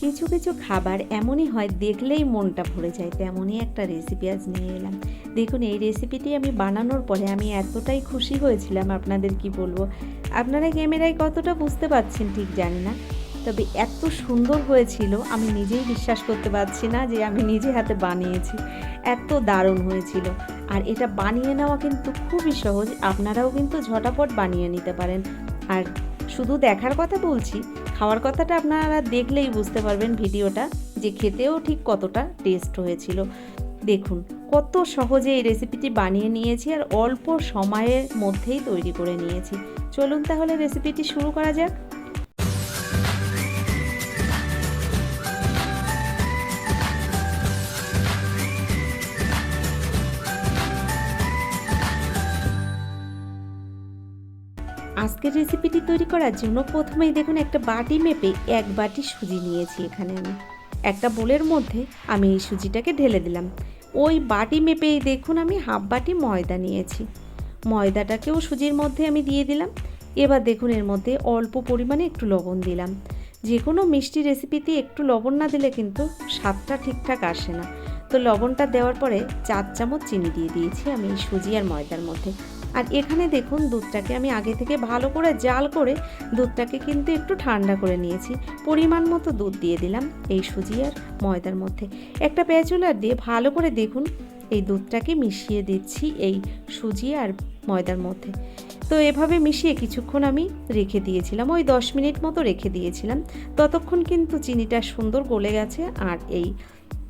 কিছু কিছু খাবার এমনই হয় দেখলেই মনটা ভরে যায়, তেমনই একটা রেসিপি আজ নিয়ে এলাম। দেখুন, এই রেসিপিটি আমি বানানোর পরে আমি এতটাই খুশি হয়েছিলাম, আপনাদের কি বলবো। আপনারা ক্যামেরায় কতটা বুঝতে পারছেন ঠিক জানি না, তবে এত সুন্দর হয়েছিল আমি নিজেই বিশ্বাস করতে পারছি না যে আমি নিজে হাতে বানিয়েছি। এত দারুণ হয়েছিল। আর এটা বানিয়ে নেওয়া কিন্তু খুবই সহজ, আপনারাও কিন্তু ঝটাপট বানিয়ে নিতে পারেন। আর শুধু দেখার কথা বলছি, খাওয়ার কথাটা আপনারা দেখলেই বুঝতে পারবেন ভিডিওটা, যে খেতেও ঠিক কতটা টেস্ট হয়েছিল। দেখুন কত সহজে এই রেসিপিটি বানিয়ে নিয়েছি আর অল্প সময়ের মধ্যেই তৈরি করে নিয়েছি। চলুন তাহলে রেসিপিটি শুরু করা যাক। আজকের রেসিপিটি তৈরি করার জন্য প্রথমেই দেখুন একটা বাটি মেপে 1 বাটি সুজি নিয়েছি। এখানে আমি একটা বোলের মধ্যে আমি এই সুজিটাকে ঢেলে দিলাম। ওই বাটি মেপেই দেখুন আমি হাফ বাটি ময়দা নিয়েছি। ময়দাটাকেও সুজির মধ্যে আমি দিয়ে দিলাম। এবার দেখুন এর মধ্যে অল্প পরিমাণে একটু লবণ দিলাম। যে কোনো মিষ্টি রেসিপিতে একটু লবণ না দিলে কিন্তু স্বাদটা ঠিকঠাক আসে না। তো লবণটা দেওয়ার পরে 4 চামচ চিনি দিয়ে দিয়েছি আমি এই সুজি আর ময়দার মধ্যে। আর এখানে দেখুন দুধটাকে আমি আগে থেকে ভালো করে জাল করে দুধটাকে কিন্তু একটু ঠান্ডা করে নিয়েছি। পরিমাণ মতো দুধ দিয়ে দিলাম এই সুজি আর ময়দার মধ্যে। একটা প্যাচুলার দিয়ে ভালো করে দেখুন এই দুধটাকে মিশিয়ে দিচ্ছি এই সুজি আর ময়দার মধ্যে। তো এভাবে মিশিয়ে কিছুক্ষণ আমি রেখে দিয়েছিলাম, ওই 10 মিনিট মতো রেখে দিয়েছিলাম। ততক্ষণ কিন্তু চিনিটা সুন্দর গলে গেছে আর এই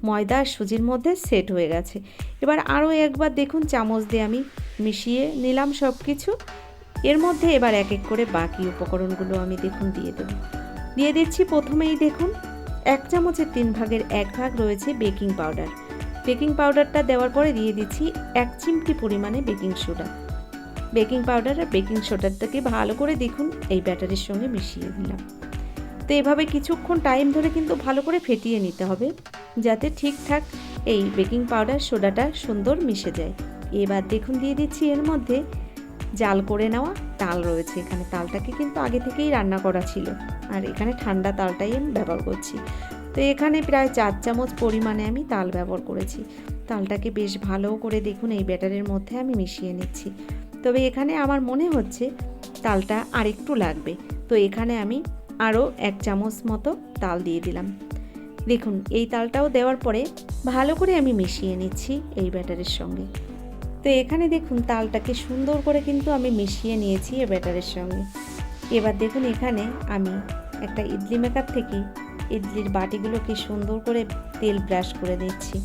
ময়দা আর সুজির মধ্যে সেট হয়ে গেছে। এবার আরও একবার দেখুন চামচ দিয়ে আমি মিশিয়ে নিলাম সব কিছু। এর মধ্যে এবার এক এক করে বাকি উপকরণগুলো আমি দেখুন দিয়ে দিচ্ছি। প্রথমেই দেখুন 1 চামচের 3 ভাগের 1 ভাগ রয়েছে বেকিং পাউডার। বেকিং পাউডারটা দেওয়ার পরে দিয়ে দিচ্ছি 1 চিমটি পরিমাণে বেকিং সোডা। বেকিং পাউডার আর বেকিং সোডাটাকে ভালো করে দেখুন এই ব্যাটারের সঙ্গে মিশিয়ে দিলাম। তো এভাবে কিছুক্ষণ টাইম ধরে কিন্তু ভালো করে ফেটিয়ে নিতে হবে, যাতে ঠিকঠাক এই বেকিং পাউডার সোডাটা সুন্দর মিশে যায়। এবার দেখুন দিয়ে দিচ্ছি এর মধ্যে জাল করে নেওয়া তাল রয়েছে। এখানে তালটাকে কিন্তু আগে থেকেই রান্না করা ছিল, আর এখানে ঠান্ডা তালটাই আমি ব্যবহার করছি। তো এখানে প্রায় 4 চামচ পরিমাণে আমি তাল ব্যবহার করেছি। তালটাকে বেশ ভালো করে দেখুন এই ব্যাটারের মধ্যে আমি মিশিয়ে নিচ্ছি। তবে এখানে আমার মনে হচ্ছে তালটা আরেকটু লাগবে, তো এখানে আমি আরও 1 চামচ মতো তাল দিয়ে দিলাম। দেখুন এই তালটাও দেওয়ার পরে ভালো করে আমি মিশিয়ে নিচ্ছি এই ব্যাটারের সঙ্গে। তো এখানে দেখুন তালটাকে সুন্দর করে কিন্তু আমি মিশিয়ে নিয়েছি এই ব্যাটারের সঙ্গে। এবার দেখুন এখানে আমি একটা ইডলি মেকার থেকে ইডলির বাটিগুলোকে সুন্দর করে তেল ব্রাশ করে দিচ্ছি।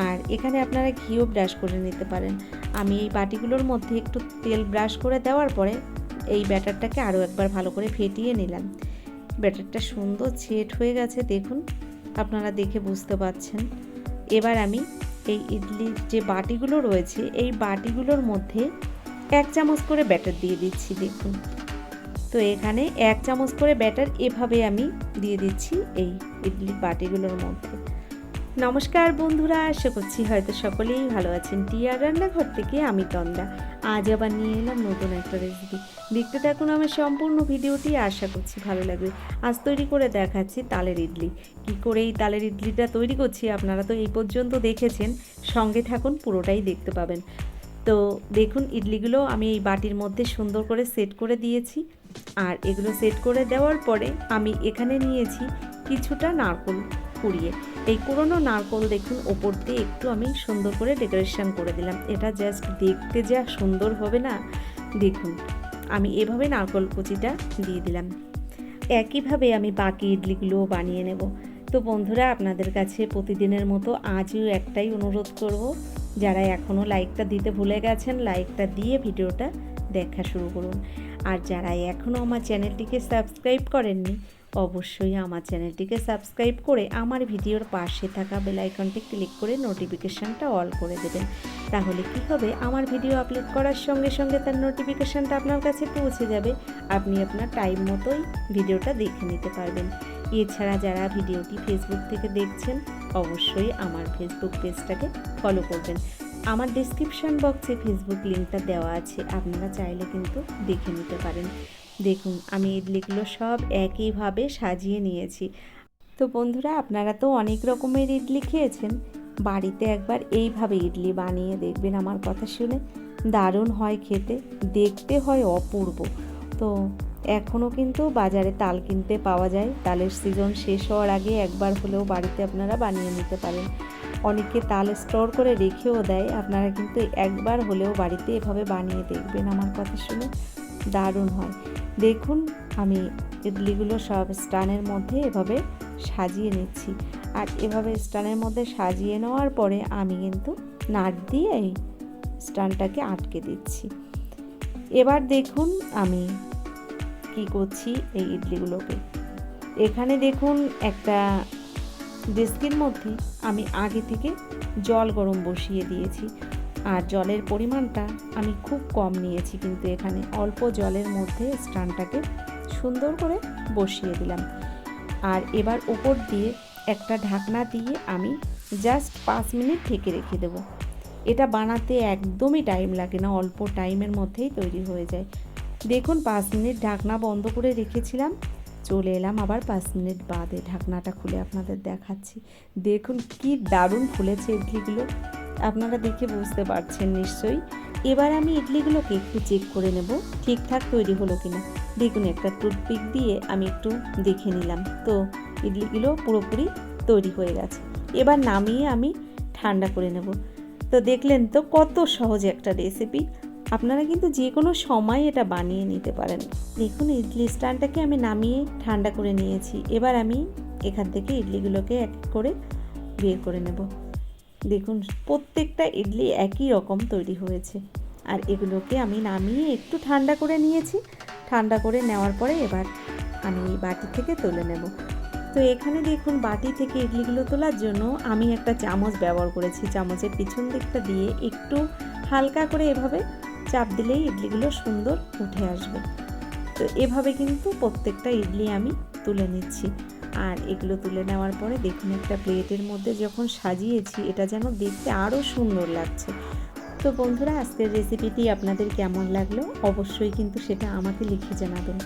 আর এখানে আপনারা ঘিও ব্রাশ করে নিতে পারেন। আমি এই বাটিগুলোর মধ্যে একটু তেল ব্রাশ করে দেওয়ার পরে এই ব্যাটারটাকে আরও একবার ভালো করে ফেটিয়ে নিলাম। ব্যাটারটা সুন্দর সেট হয়ে গেছে, দেখুন আপনারা দেখে বুঝতে পারছেন। এবার আমি এই ইডলির যে বাটিগুলো রয়েছে এই বাটিগুলোর মধ্যে 1 চামচ করে ব্যাটার দিয়ে দিচ্ছি। দেখুন তো এখানে 1 চামচ করে ব্যাটার এভাবে আমি দিয়ে দিচ্ছি এই ইডলির বাটিগুলোর মধ্যে। নমস্কার বন্ধুরা, আশা করছি হয়তো সকলেই ভালো আছেন। টিয়ার রান্নাঘর থেকে আমি তন্দা আজ আবার নিয়ে এলাম নতুন একটা রেসিপি। দেখতে থাকুন আমার সম্পূর্ণ ভিডিওটি, আশা করছি ভালো লাগবে। আজ তৈরি করে দেখাচ্ছি তালের ইডলি। কি করে এই তালের ইডলিটা তৈরি করছি আপনারা তো এই পর্যন্ত দেখেছেন, সঙ্গে থাকুন পুরোটাই দেখতে পাবেন। তো দেখুন ইডলিগুলো আমি এই বাটির মধ্যে সুন্দর করে সেট করে দিয়েছি। আর এগুলো সেট করে দেওয়ার পরে আমি এখানে নিয়েছি কিছুটা নারকেল কুড়িয়ে। এই কুড়োনো নারকেল দেখুন ওপর দিয়ে একটু আমি সুন্দর করে ডেকোরেশন করে দিলাম। এটা জাস্ট দেখতে যা সুন্দর হবে না, দেখুন আমি এভাবে নারকেল কুচিটা দিয়ে দিলাম। একইভাবে আমি বাকি ইডলিগুলোও বানিয়ে নেব। তো বন্ধুরা আপনাদের কাছে প্রতিদিনের মতো আজও একটাই অনুরোধ করব, যারা এখনও লাইকটা দিতে ভুলে গেছেন লাইকটা দিয়ে ভিডিওটা দেখা শুরু করুন। আর যারা এখনও আমার চ্যানেলটিকে সাবস্ক্রাইব করেননি অবশ্যই আমার চ্যানেলটিকে সাবস্ক্রাইব করে আমার ভিডিওর পাশে থাকা বেল আইকনটি ক্লিক করে নোটিফিকেশানটা অল করে দেবেন। তাহলে কি হবে, আমার ভিডিও আপলোড করার সঙ্গে সঙ্গে তার নোটিফিকেশানটা আপনার কাছে পৌঁছে যাবে। আপনি আপনার টাইম মতোই ভিডিওটা দেখে নিতে পারবেন। এছাড়া যারা ভিডিওটি ফেসবুক থেকে দেখছেন অবশ্যই আমার ফেসবুক পেজটাকে ফলো করবেন। আমার ডেসক্রিপশন বক্সে ফেসবুক লিঙ্কটা দেওয়া আছে, আপনারা চাইলে কিন্তু দেখে নিতে পারেন। দেখুন আমি ইডলিগুলো সব একইভাবে সাজিয়ে নিয়েছি। তো বন্ধুরা, আপনারা তো অনেক রকমের ইডলি খেয়েছেন, বাড়িতে একবার এইভাবে ইডলি বানিয়ে দেখবেন। আমার কথা শুনে দারুণ হয় খেতে, দেখতে হয় অপূর্ব। তো এখনও কিন্তু বাজারে তাল কিনতে পাওয়া যায়। তালের সিজন শেষ হওয়ার আগে একবার হলেও বাড়িতে আপনারা বানিয়ে নিতে পারেন। অনেকে তাল স্টোর করে রেখেও দেয়, আপনারা কিন্তু একবার হলেও বাড়িতে এভাবে বানিয়ে দেখবেন। আমার কথা শুনে দারুণ হয়। দেখুন, আমি ইডলিগুলো সব স্ট্যান্ডের মধ্যে এভাবে সাজিয়ে নিচ্ছি। আর এভাবে স্ট্যান্ডের মধ্যে সাজিয়ে নেওয়ার পরে আমি কিন্তু নাট দিয়ে এই স্ট্যান্ডটাকে আটকে দিচ্ছি। এবার দেখুন আমি কি করছি এই ইডলিগুলোকে। এখানে দেখুন একটা ডেস্কের মধ্যে আমি আগে থেকে জল গরম বসিয়ে দিয়েছি। আর জলের পরিমাণটা আমি খুব কম নিয়েছি, কিন্তু এখানে অল্প জলের মধ্যে স্ট্যান্ডটাকে সুন্দর করে বসিয়ে দিলাম। আর এবার উপর দিয়ে একটা ঢাকনা দিয়ে আমি জাস্ট 5 মিনিট ঢেকে রেখে দেব। এটা বানাতে একদমই টাইম লাগে না, অল্প টাইমের মধ্যেই তৈরি হয়ে যায়। দেখুন 5 মিনিট ঢাকনা বন্ধ করে রেখেছিলাম, চলে এলাম আবার 5 মিনিট বাদে। ঢাকনাটা খুলে আপনাদের দেখাচ্ছি। দেখুন কি দারুণ ফুলেছে ইডলিগুলো, আপনারা দেখে বুঝতে পারছেন নিশ্চয়ই। এবার আমি ইডলিগুলোকে একটু চেক করে নেব ঠিকঠাক তৈরি হলো কিনা। দেখুন একটা টুথপিক দিয়ে আমি একটু দেখে নিলাম, তো ইডলিগুলো পুরোপুরি তৈরি হয়ে গেছে। এবার নামিয়ে আমি ঠান্ডা করে নেব। তো দেখলেন তো কত সহজ একটা রেসিপি, আপনারা কিন্তু যে কোনো সময় এটা বানিয়ে নিতে পারেন। দেখুন ইডলি স্ট্যান্ডটাকে আমি নামিয়ে ঠান্ডা করে নিয়েছি। এবার আমি এখান থেকে ইডলিগুলোকে এক এক করে বের করে নেব। দেখুন প্রত্যেকটা ইডলি একই রকম তৈরি হয়েছে। আর এগুলোকে আমি নামিয়ে একটু ঠান্ডা করে নিয়েছি। ঠান্ডা করে নেওয়ার পরে এবার আমি বাটি থেকে তুলে নেব। তো এখানে দেখুন বাটি থেকে ইডলিগুলো তোলার জন্য আমি একটা চামচ ব্যবহার করেছি। চামচের পিছন দিকটা দিয়ে একটু হালকা করে এভাবে চাপ দিলেই ইডলিগুলো সুন্দর উঠে আসবে। তো এভাবে কিন্তু প্রত্যেকটা ইডলি আমি তুলে নিচ্ছি। আর এগুলো তুলে নেওয়ার পরে দেখুন একটা প্লেটের মধ্যে যখন সাজিয়েছি, এটা যেন দেখতে আরও সুন্দর লাগছে। তো বন্ধুরা, আজকের রেসিপিটি আপনাদের কেমন লাগলো অবশ্যই কিন্তু সেটা আমাকে লিখে জানাবেন।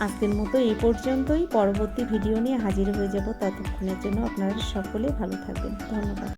আজকের মতো এই পর্যন্তই। পরবর্তী ভিডিও নিয়ে হাজির হয়ে যাব। ততক্ষণের জন্য আপনারা সকলে ভালো থাকবেন। ধন্যবাদ।